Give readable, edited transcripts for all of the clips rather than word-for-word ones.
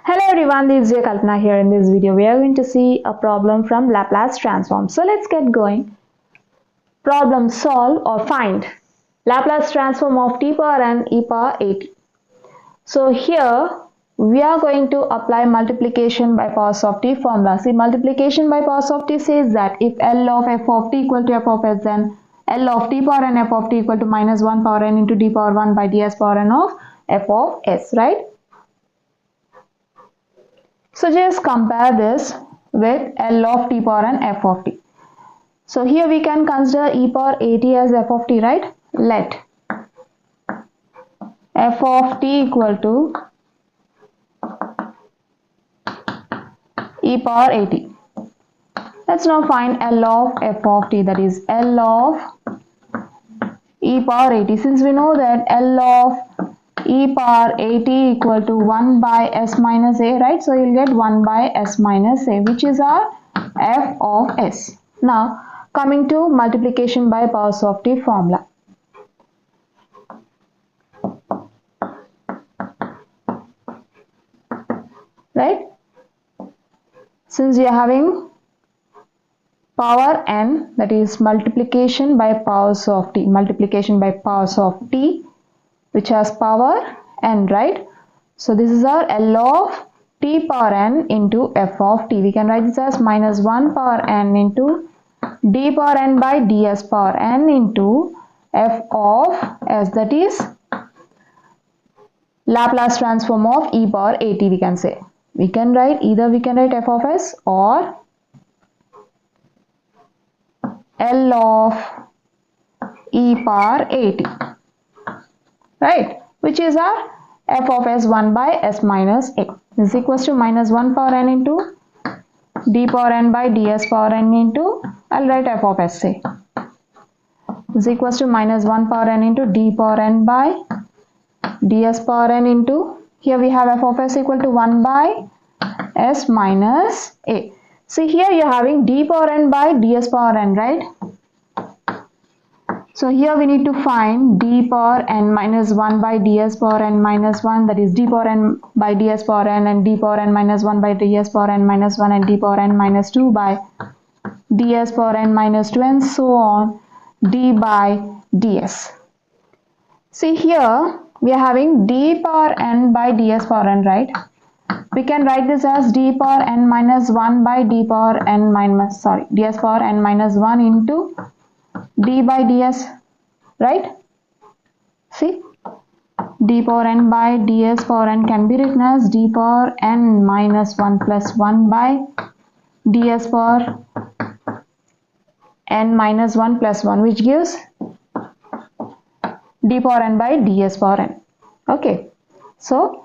Hello everyone, this is Chinnaiah Kalpana here. In this video, we are going to see a problem from Laplace transform. So let's get going. Problem solve or find Laplace transform of t power n e power at. So here we are going to apply multiplication by powers of t formula. See, multiplication by powers of t says that if L of f of t equal to f of s, then L of t power n f of t equal to minus 1 power n into d power 1 by ds power n of f of s, right? So just compare this with L of t power and f of t. So here we can consider e power at as f of t, right? Let f of t equal to e power at. Let's now find L of f of t, that is L of e power at. Since we know that L of e power at equal to 1 by s minus a, right? So you'll get 1 by s minus a, which is our f of s. Now coming to multiplication by powers of t formula. Right? Since we are having power n, that is multiplication by powers of t, which has power n, right? So this is our L of t power n into f of t. We can write this as minus 1 power n into d power n by ds power n into f of s, that is Laplace transform of e power at, we can say. We can write f of s or L of e power at, right, which is our f of s 1 by s minus a. This is equals to minus 1 power n into d power n by ds power n into, I'll write f of s, say, is equals to minus 1 power n into d power n by ds power n into, here we have f of s equal to 1 by s minus a. See, here you are having d power n by ds power n, right? So here we need to find d power n minus 1 by ds power n minus 1, that is d power n by ds power n and d power n minus 1 by ds power n minus 1 and d power n minus 2 by ds power n minus 2 and so on, d by ds. See, here we are having d power n by ds power n, right? We can write this as d power n minus 1 by ds power n minus 1 into d by ds, right? See, d power n by ds power n can be written as d power n minus 1 plus 1 by ds power n minus 1 plus 1, which gives d power n by ds power n. Okay, so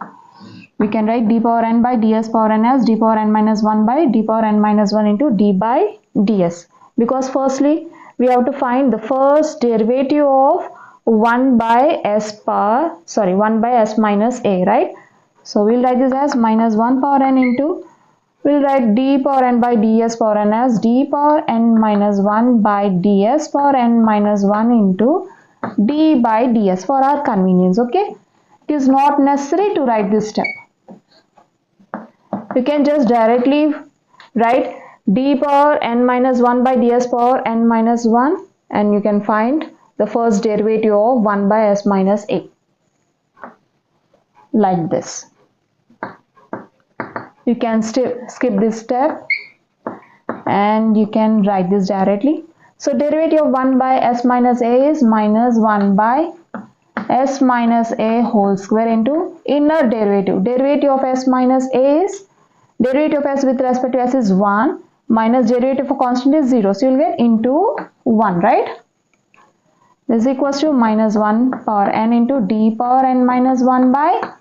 we can write d power n by ds power n as d power n minus 1 by d power n minus 1 into d by ds, because firstly we have to find the first derivative of 1 by s minus a, right? So we'll write this as minus 1 power n into, we'll write d power n by ds power n as d power n minus 1 by ds power n minus 1 into d by ds for our convenience. Okay, it is not necessary to write this step. You can just directly write d power n minus 1 by ds power n minus 1 and you can find the first derivative of 1 by s minus a, like this. You can skip this step and you can write this directly. So derivative of 1 by s minus a is minus 1 by s minus a whole square into inner derivative. Derivative of s minus a is, derivative of s with respect to s is 1 minus derivative of constant is 0. So you'll get into 1, right? This is equals to minus 1 power n into d power n minus 1 by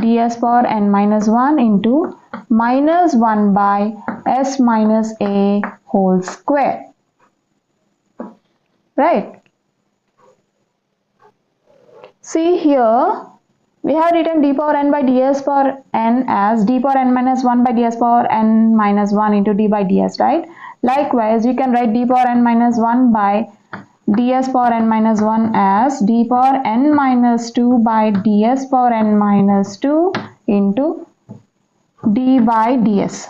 ds power n minus 1 into minus 1 by s minus a whole square, right? See, here we have written d power n by ds power n as d power n minus 1 by ds power n minus 1 into d by ds, right? Likewise, you can write d power n minus 1 by ds power n minus 1 as d power n minus 2 by ds power n minus 2 into d by ds.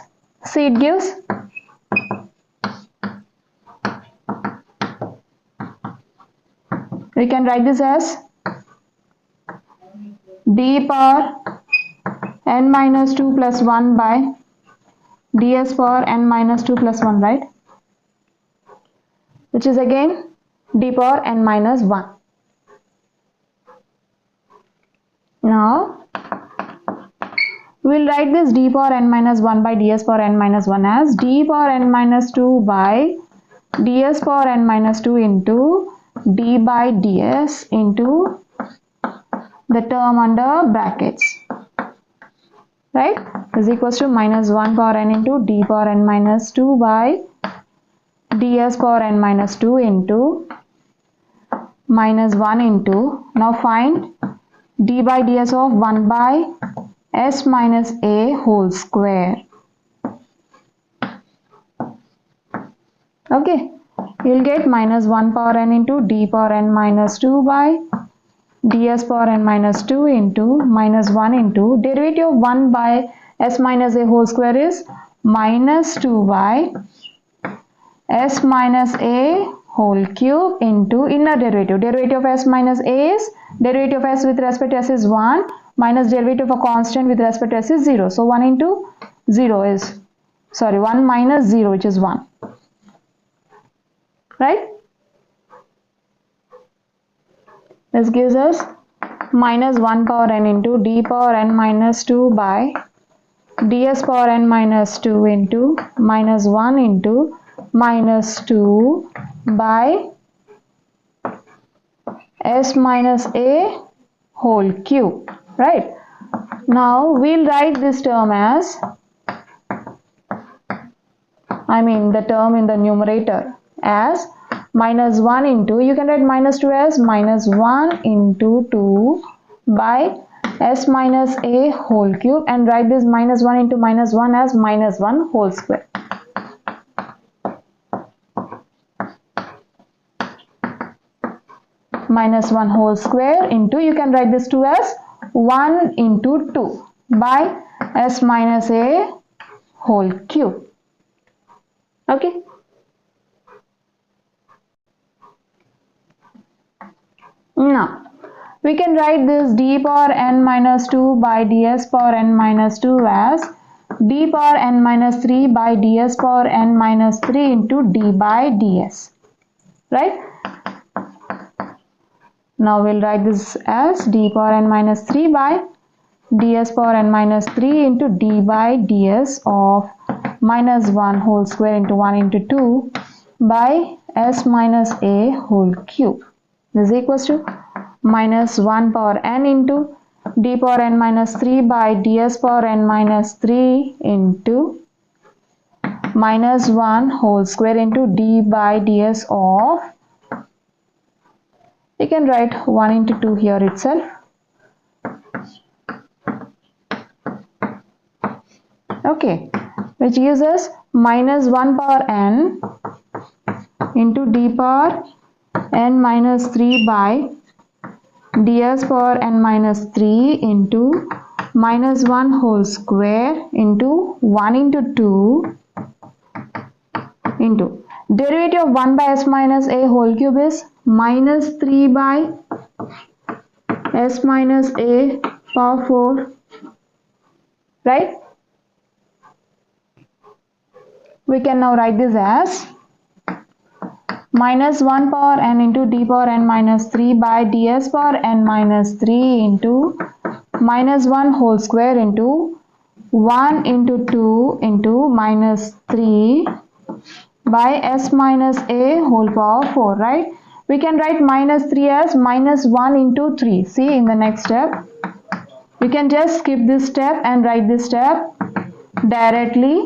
See, it gives we can write this as d power n minus 2 plus 1 by ds power n minus 2 plus 1, right? Which is again d power n minus 1. Now we'll write this d power n minus 1 by ds power n minus 1 as d power n minus 2 by ds power n minus 2 into d by ds into the term under brackets, right, is equals to minus 1 power n into d power n minus 2 by ds power n minus 2 into minus 1 into, now find d by ds of 1 by s minus a whole square. Okay, you'll get minus 1 power n into d power n minus 2 by ds power n minus 2 into minus 1 into derivative of 1 by s minus a whole square is minus 2 by s minus a whole cube into inner derivative. Derivative of s minus a is derivative of s with respect to s is 1 minus derivative of a constant with respect to s is 0. So 1 into 0 is, sorry, 1 minus 0, which is 1. Right? This gives us minus 1 power n into d power n minus 2 by ds power n minus 2 into minus 1 into minus 2 by s minus a whole cube, right? Now we'll write this term as, the term in the numerator as minus 1 into, you can write minus 2 as minus 1 into 2 by s minus a whole cube, and write this minus 1 into minus 1 as minus 1 whole square. Minus 1 whole square into, you can write this 2 as 1 into 2 by s minus a whole cube. Okay. Now we can write this d power n minus 2 by ds power n minus 2 as d power n minus 3 by ds power n minus 3 into d by ds, right? Now we'll write this as d power n minus 3 by ds power n minus 3 into d by ds of minus 1 whole square into 1 into 2 by s minus a whole cube. This is equals to minus 1 power n into d power n minus 3 by ds power n minus 3 into minus 1 whole square into d by ds of, you can write 1 into 2 here itself. Okay, which gives us minus 1 power n into d power n minus 3 by ds power n minus 3 into minus 1 whole square into 1 into 2 into derivative of 1 by s minus a whole cube is minus 3 by s minus a power 4, right? We can now write this as minus 1 power n into d power n minus 3 by ds power n minus 3 into minus 1 whole square into 1 into 2 into minus 3 by s minus a whole power 4, right? We can write minus 3 as minus 1 into 3. See, in the next step, we can just skip this step and write this step directly.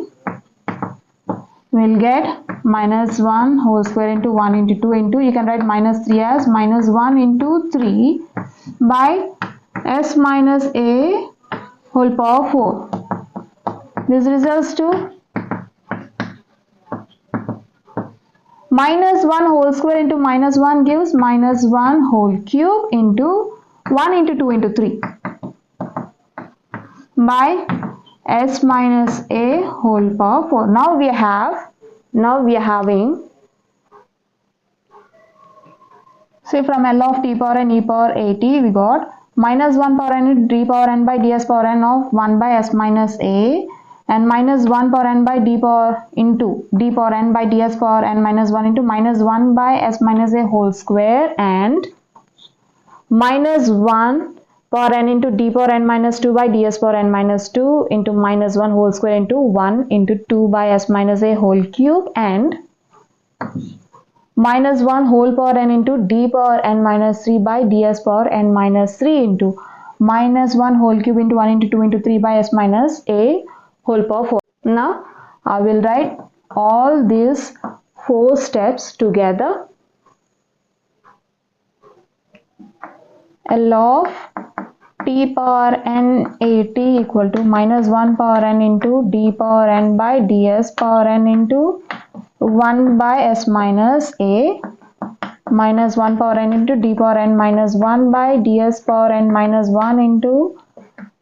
We'll get minus 1 whole square into 1 into 2 into, you can write minus 3 as minus 1 into 3 by s minus a whole power 4. This results to minus 1 whole square into minus 1 gives minus 1 whole cube into 1 into 2 into 3 by s minus a whole power 4. Now we are having, see, from L of t power n e power at we got minus 1 power n into d power n by ds power n of 1 by s minus a, and minus 1 power n by d power into d power n by ds power n minus 1 into minus 1 by s minus a whole square, and minus 1 power n into d power n minus 2 by ds power n minus 2 into minus 1 whole square into 1 into 2 by s minus a whole cube, and minus 1 whole power n into d power n minus 3 by ds power n minus 3 into minus 1 whole cube into 1 into 2 into 3 by s minus a whole power 4. Now I will write all these 4 steps together. L of t power n at equal to minus 1 power n into d power n by ds power n into 1 by s minus a, minus 1 power n into d power n minus 1 by ds power n minus 1 into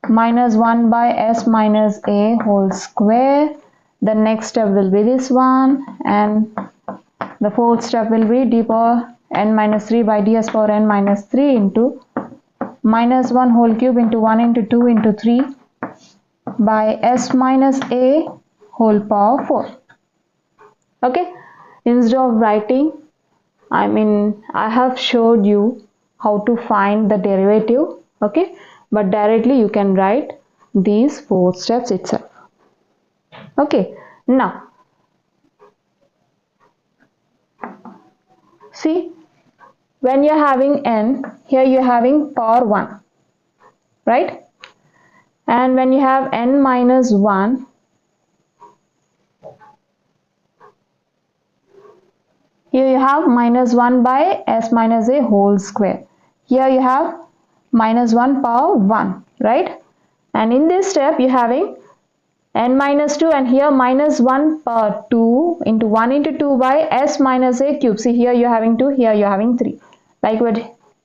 minus 1 by s minus a whole square. The next step will be this one, and the fourth step will be d power n minus 3 by ds power n minus 3 into minus 1 whole cube into 1 into 2 into 3 by s minus a whole power 4. Okay, instead of writing, I have showed you how to find the derivative, okay, but directly you can write these 4 steps itself. Okay, now see, when you are having n, here you are having power 1, right? And when you have n minus 1, here you have minus 1 by s minus a whole square. Here you have minus 1 power 1, right? And in this step you are having n minus 2, and here minus 1 power 2 into 1 into 2 by s minus a cube. See, here you are having 2, here you are having 3.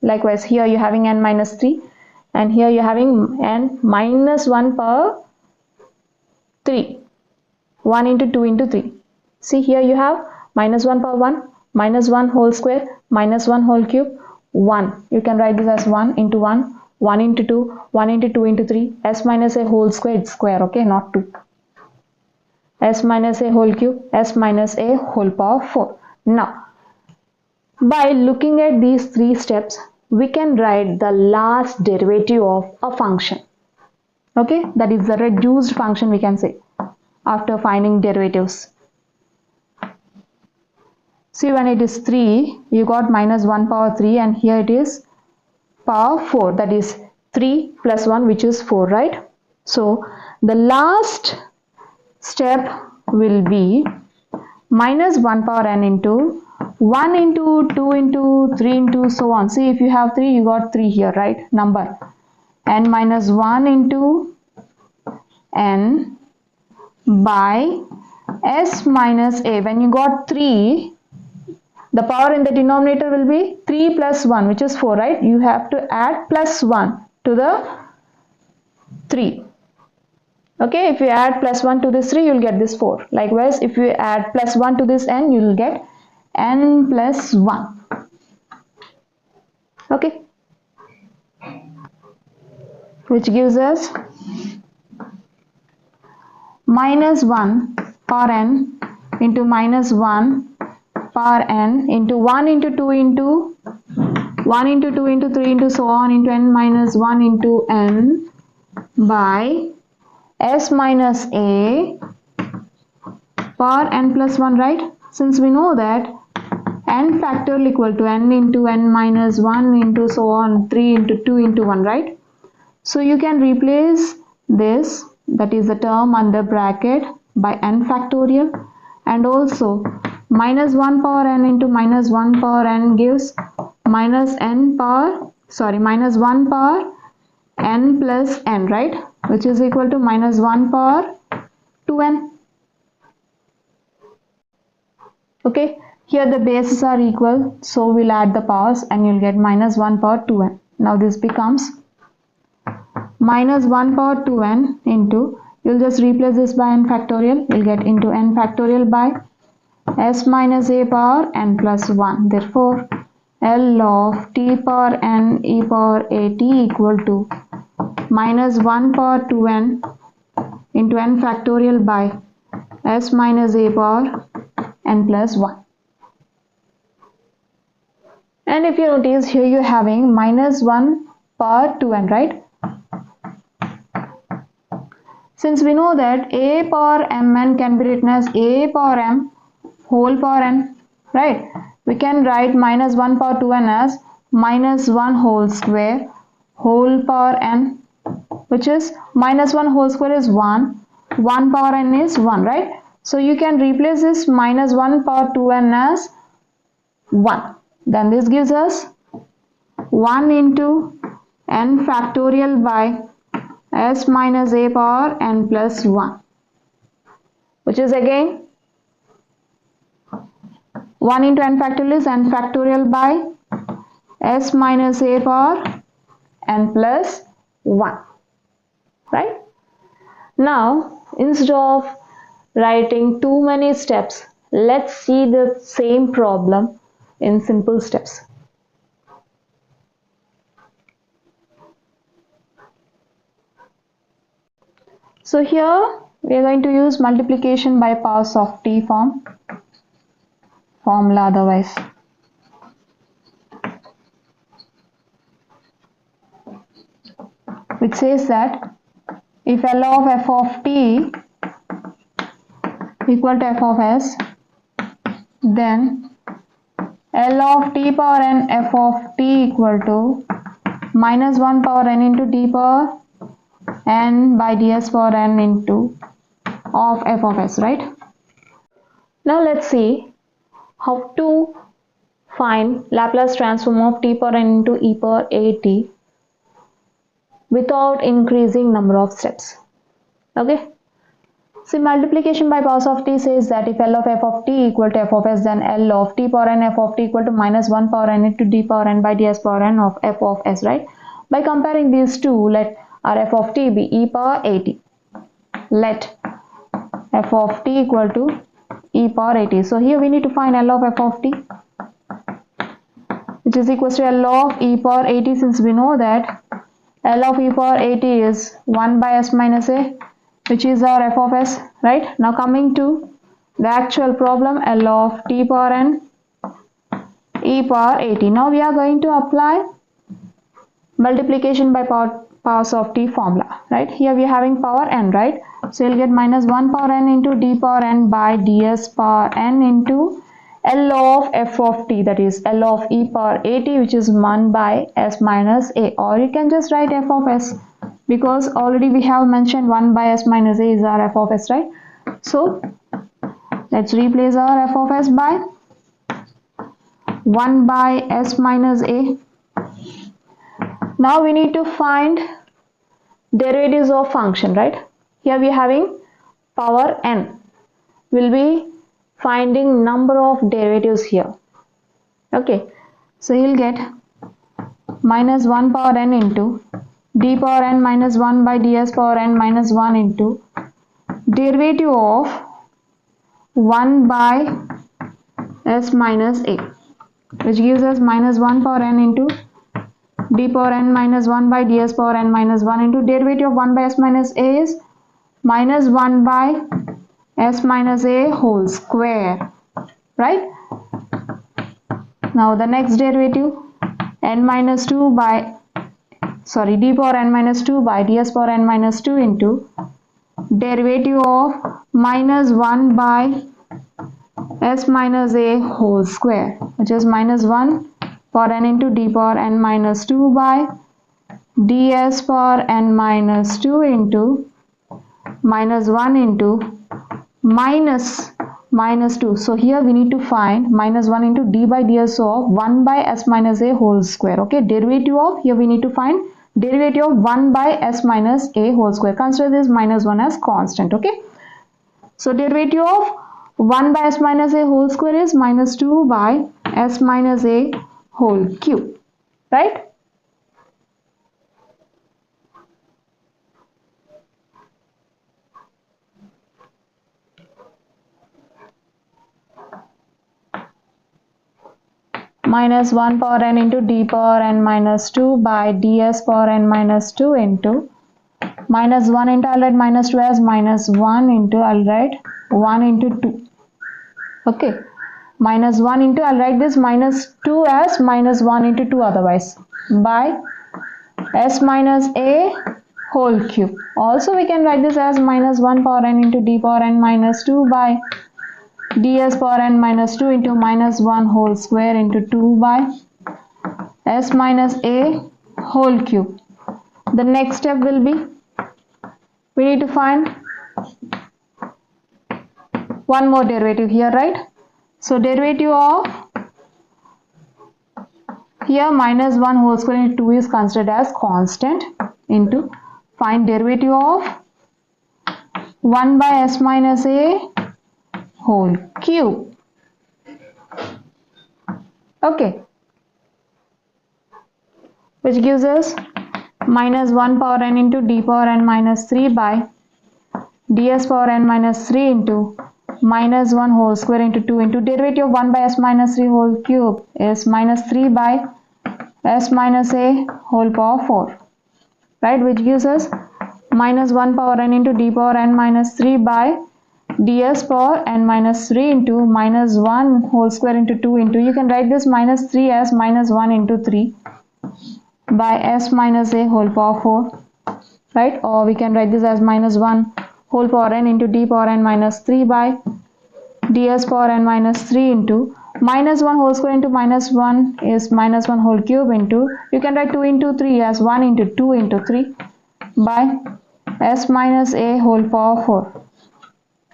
Likewise, here you are having n minus 3, and here you are having n minus 1 power 3, 1 into 2 into 3. See, here you have minus 1 power 1, minus 1 whole square, minus 1 whole cube, 1. You can write this as 1 into 1, 1 into 2, 1 into 2 into 3, s minus a whole square, it's square, okay, not 2. S minus a whole cube, s minus a whole power 4. Now, by looking at these 3 steps, we can write the last derivative of a function. Okay, that is the reduced function, we can say, after finding derivatives. See, when it is 3, you got minus 1 power 3, and here it is power 4, that is 3 plus 1, which is 4, right? So the last step will be minus 1 power n into 1 into 2 into 3 into so on. See, if you have 3, you got 3 here, right? Number n minus 1 into n by s minus a. When you got 3, the power in the denominator will be 3 plus 1, which is 4, right? You have to add plus 1 to the 3. Okay, if you add plus 1 to this 3, you will get this 4. Likewise, if you add plus 1 to this n, you will get n plus 1. Okay, which gives us minus 1 power n into minus 1 power n into 1 into 2 into 1 into 2 into 3 into so on into n minus 1 into n by s minus a power n plus 1, right? Since we know that n factorial equal to n into n minus 1 into so on 3 into 2 into 1, right? So you can replace this, that is the term under bracket, by n factorial, and also minus 1 power n into minus 1 power n gives minus 1 power n plus n, right? Which is equal to minus 1 power 2n. Okay, here the bases are equal, so we'll add the powers and you'll get minus 1 power 2n. Now this becomes minus 1 power 2n into you'll just replace this by n factorial. You'll get into n factorial by s minus a power n plus 1. Therefore, L of t power n e power at equal to minus 1 power 2n into n factorial by s minus a power n plus 1. And if you notice here, you're having minus 1 power 2n, right? Since we know that a power mn can be written as a power m whole power n, right? We can write minus 1 power 2n as minus 1 whole square whole power n, which is minus 1 whole square is 1, 1 power n is 1, right? So you can replace this minus 1 power 2n as 1. Then this gives us 1 into n factorial by s minus a power n plus 1, which is again 1 into n factorial is n factorial by s minus a power n plus 1, right? Now, instead of writing too many steps, let's see the same problem in simple steps. So here we are going to use multiplication by powers of t formula otherwise. Which says that if L of f of t equal to f of s, then L of t power n f of t equal to minus 1 power n into d power n by ds power n into of f of s, right? Now let's see how to find Laplace transform of t power n into e power at without increasing number of steps. Okay. So multiplication by powers of t says that if L of f of t equal to f of s, then L of t power n f of t equal to minus 1 power n into d power n by ds power n of f of s, right? By comparing these two, let our f of t be e power at. Let f of t equal to e power at. So here we need to find L of f of t, which is equal to L of e power at, since we know that L of e power at is 1 by s minus a, which is our f of s, right? Now coming to the actual problem, L of t power n e power at. Now we are going to apply multiplication by powers of t formula, right? Here we are having power n, right? So you'll get minus 1 power n into d power n by ds power n into L of f of t, that is L of e power at, which is 1 by s minus a, or you can just write f of s, because already we have mentioned 1 by s minus a is our f of s, right? So let's replace our f of s by 1 by s minus a. Now we need to find derivatives of function, right? Here we are having power n. We'll be finding number of derivatives here. Okay, so you'll get minus 1 power n into d power n minus 1 by ds power n minus 1 into derivative of 1 by s minus a, which gives us minus 1 power n into d power n minus 1 by ds power n minus 1 into derivative of 1 by s minus a is minus 1 by s minus a whole square, right? Now the next derivative, n minus 2 by d power n minus 2 by ds power n minus 2 into derivative of minus 1 by s minus a whole square, which is minus 1 power n into d power n minus 2 by ds power n minus 2 into minus 1 into minus 2. So here we need to find minus 1 into d by ds of 1 by s minus a whole square. Okay, derivative of, here we need to find derivative of 1 by s minus a whole square. Consider this minus 1 as constant. Okay, so derivative of 1 by s minus a whole square is minus 2 by s minus a whole cube, right? minus 1 power n into d power n minus 2 by ds power n minus 2 into minus 1 into, I'll write minus 2 as minus 1 into, I'll write 1 into 2. Okay, minus 1 into, I'll write this minus 2 as minus 1 into 2 otherwise, by s minus a whole cube. Also we can write this as minus 1 power n into d power n minus 2 by ds power n minus 2 into minus 1 whole square into 2 by s minus a whole cube. The next step will be, we need to find one more derivative here, right? So derivative of here minus 1 whole square into 2 is considered as constant into find derivative of 1 by s minus a whole cube. Okay, which gives us minus 1 power n into d power n minus 3 by ds power n minus 3 into minus 1 whole square into 2 into derivative of 1 by s minus 3 whole cube is minus 3 by s minus a whole power 4, right, which gives us minus 1 power n into d power n minus 3 by ds power n minus 3 into minus 1 whole square into 2 into, you can write this minus 3 as minus 1 into 3 by s minus a whole power 4, right, or we can write this as minus 1 whole power n into d power n minus 3 by ds power n minus 3 into minus 1 whole square into minus 1 is minus 1 whole cube into, you can write 2 into 3 as 1 into 2 into 3 by s minus a whole power 4,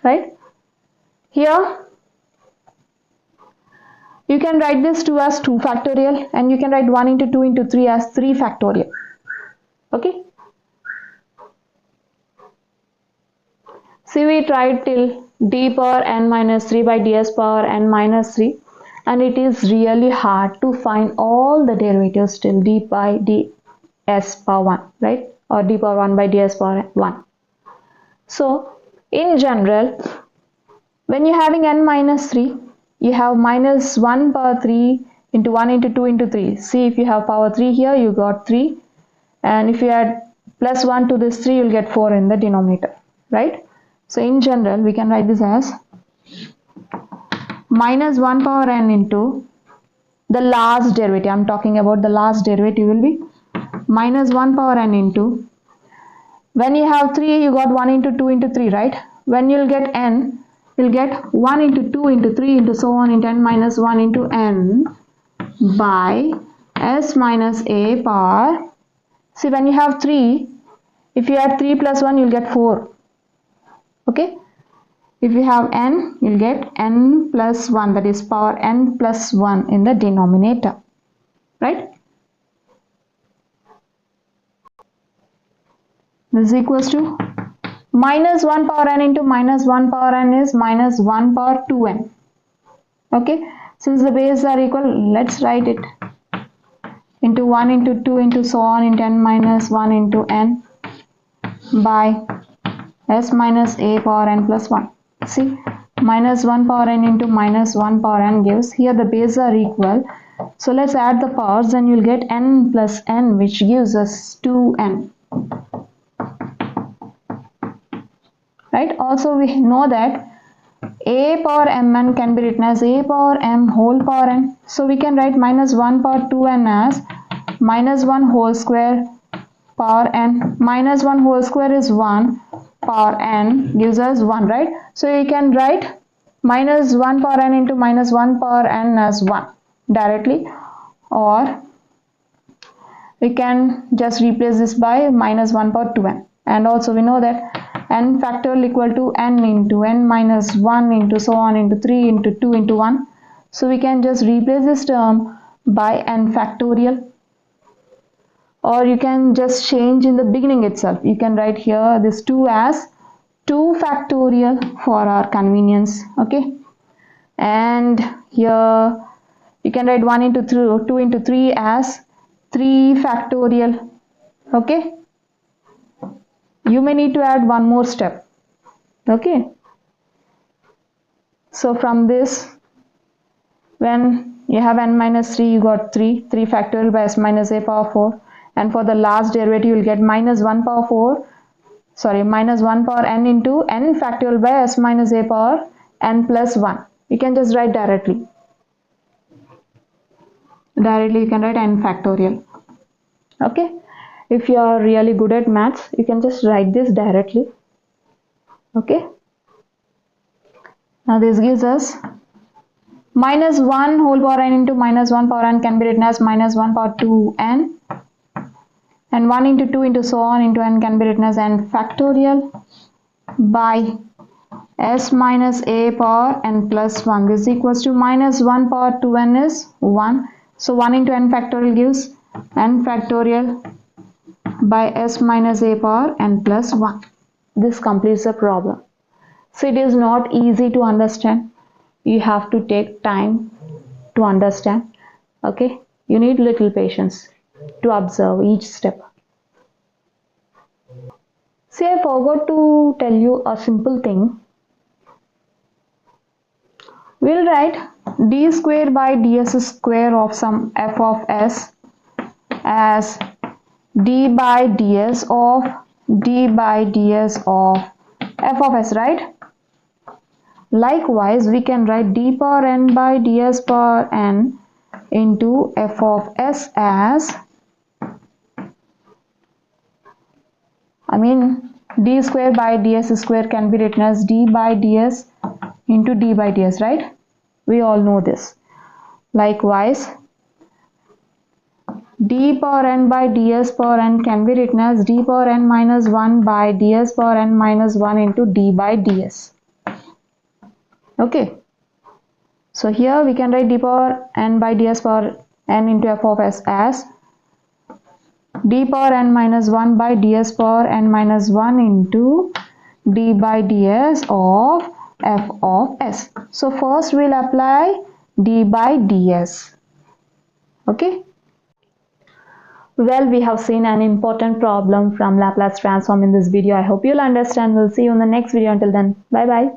right. Here you can write this 2 as 2 factorial and you can write 1 into 2 into 3 as 3 factorial. Okay, see, we tried till d power n minus 3 by ds power n minus 3 and it is really hard to find all the derivatives till d by ds power 1, right, or d power 1 by ds power 1. So in general, when you're having n minus 3, you have minus 1 power 3 into 1 into 2 into 3. See, if you have power 3 here, you got 3, and if you add plus 1 to this 3, you'll get 4 in the denominator, right? So in general, we can write this as minus 1 power n into the last derivative. I'm talking about the last derivative will be minus 1 power n into, when you have 3, you got 1 into 2 into 3, right? When you'll get n, you'll get 1 into 2 into 3 into so on into n minus 1 into n by s minus a power, see, when you have 3, if you add 3 plus 1, you'll get 4. Okay, if you have n, you'll get n plus 1, that is power n plus 1 in the denominator, right? This is equals to minus 1 power n into minus 1 power n is minus 1 power 2n. Okay, since the bases are equal, let's write it into 1 into 2 into so on into n minus 1 into n by s minus a power n plus 1. See, minus 1 power n into minus 1 power n gives, here the bases are equal, so let's add the powers and you'll get n plus n, which gives us 2n, right? Also we know that a power mn can be written as a power m whole power n, so we can write minus 1 power 2n as minus 1 whole square power n. Minus 1 whole square is 1, power n gives us 1, right? So you can write minus 1 power n into minus 1 power n as 1 directly, or we can just replace this by minus 1 power 2n. And also we know that n factorial equal to n into n minus 1 into so on into 3 into 2 into 1. So we can just replace this term by n factorial, or you can just change in the beginning itself. You can write here this 2 as 2 factorial for our convenience. Okay, and here you can write 1 into 2 into 3 as 3 factorial. Okay, you may need to add one more step. Okay, so from this, when You have n minus 3, you got 3 factorial by s minus a power 4, and for the last derivative you will get minus 1 power 4, sorry, minus 1 power n into n factorial by s minus a power n plus 1. You can just write directly you can write n factorial. Okay, if you are really good at maths, you can just write this directly. Okay, now this gives us minus 1 whole power n into minus 1 power n can be written as minus 1 power 2n, and 1 into 2 into so on into n can be written as n factorial by s minus a power n plus 1. This is equals to minus 1 power 2n is 1. So 1 into n factorial gives n factorial by s minus a power n plus 1. This completes the problem. So it is not easy to understand. You have to take time to understand. Okay, you need little patience to observe each step. See, I forgot to tell you a simple thing. We'll write d square by ds square of some f of s as d by ds of f of s, right? Likewise, we can write d power n by ds power n into f of s as, d square by ds square can be written as d by ds into d by ds, right? We all know this. Likewise, d power n by ds power n can be written as d power n minus 1 by ds power n minus 1 into d by ds. Okay, so here we can write d power n by ds power n into f of s as d power n minus 1 by ds power n minus 1 into d by ds of f of s. So first we'll apply d by ds. Okay. Well, we have seen an important problem from Laplace transform in this video. I hope you'll understand. We'll see you in the next video. Until then, bye bye.